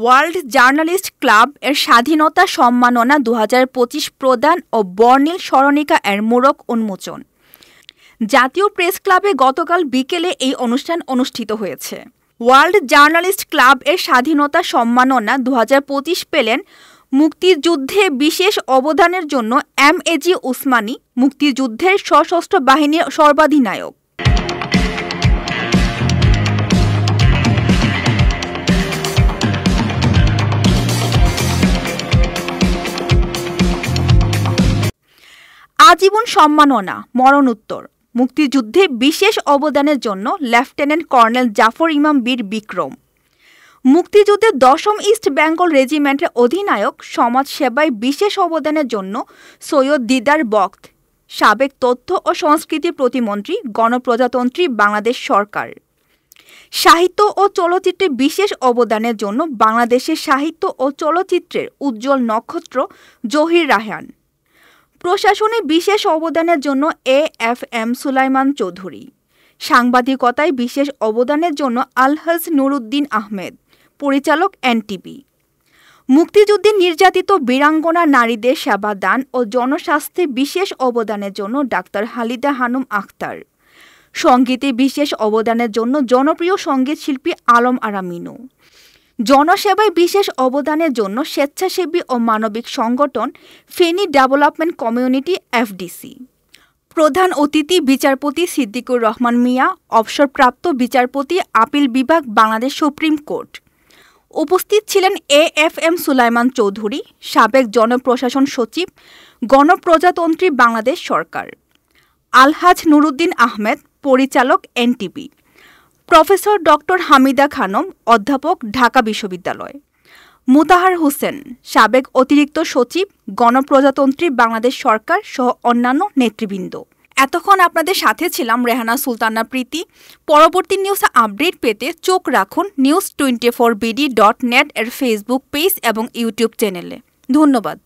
World journalist club এর স্বাধীনতা সম্মাননা ২০২৫ প্রদান ও বর্ণিল স্মরণিকা এর মোড়ক উন্মোচন। জাতীয় প্রেস ক্লাবে গতকাল বিকেলে এই অনুষ্ঠান অনুষ্ঠিত হয়েছে। ওয়ার্ল্ড জার্নালিস্ট ক্লাব এর স্বাধীনতা সম্মাননা ২০২৫ পেলেন মুক্তিযুদ্ধে বিশেষ অবদানের জন্য এম.এ.জি. উসমানী, মুক্তিযুদ্ধের সশস্ত্র বাহিনীর সর্বাধিনায়ক। আজীবন সম্মাননা মরণোত্তর, মুক্তিযুদ্ধে বিশেষ অবদানের জন্য লেফটেন্যান্ট কর্নেল জাফর ইমাম বীর বিক্রম। মুক্তিযুদ্ধে ১০ম ইস্ট বেঙ্গল রেজিমেন্টের অধিনায়ক, সমাজসেবায় বিশেষ অবদানের জন্য সৈয়দ দিদার বখত, সাবেক তথ্য ও সংস্কৃতি প্রতিমন্ত্রী, গণপ্রজাতন্ত্রী বাংলাদেশ সরকার। সাহিত্য ও চলচ্চিত্রে বিশেষ অবদানের জন্য বাংলাদেশের সাহিত্য ও চলচ্চিত্রের উজ্জ্বল নক্ষত্র জহির রায়হান। প্রশাসনে বিশেষ অবদানের জন্য এ.এফ.এম. সুলাইমান চৌধুরী। সাংবাদিকতায় বিশেষ অবদানের জন্য আলহাজ নুরুদ্দিন আহমেদ, পরিচালক এনটিভি। মুক্তিযুদ্ধে নির্যাতিত বীরাঙ্গনা নারীদের সেবাদান ও জনস্বাস্থ্যে বিশেষ অবদানের জন্য ডাক্তার হালিদা হানুম আখতার। সংগীতে বিশেষ অবদানের জন্য জনপ্রিয় সঙ্গীত শিল্পী আলম আরা মিনু। জনসেবায় বিশেষ অবদানের জন্য স্বেচ্ছাসেবী ও মানবিক সংগঠন ফেনী ডেভেলপমেন্ট কমিউনিটি এফডিসি। প্রধান অতিথি বিচারপতি সিদ্দিকুর রহমান মিয়া, অবসরপ্রাপ্ত বিচারপতি, আপিল বিভাগ, বাংলাদেশ সুপ্রিম কোর্ট। উপস্থিত ছিলেন এ.এফ.এম. সুলাইমান চৌধুরী, সাবেক জনপ্রশাসন সচিব, গণপ্রজাতন্ত্রী বাংলাদেশ সরকার। আলহাজ নুরুদ্দিন আহমেদ, পরিচালক NTV. Professor doctor Hamida Khanam, অধ্যাপক, ঢাকা বিশ্ববিদ্যালয়। মুতাহার হোসেন, সাবেক অতিরিক্ত সচিব, গণপ্রজাতন্ত্রী বাংলাদেশ সরকার সহ অন্যান্য নেতৃবৃন্দ। এতক্ষণ আপনাদের সাথে ছিলাম রেহানা সুলতানা প্রীতি। পরবর্তী নিউজ আপডেট পেতে চোখ রাখুন news24bd.net এর ফেসবুক পেজ এবং ইউটিউব চ্যানেলে। ধন্যবাদ।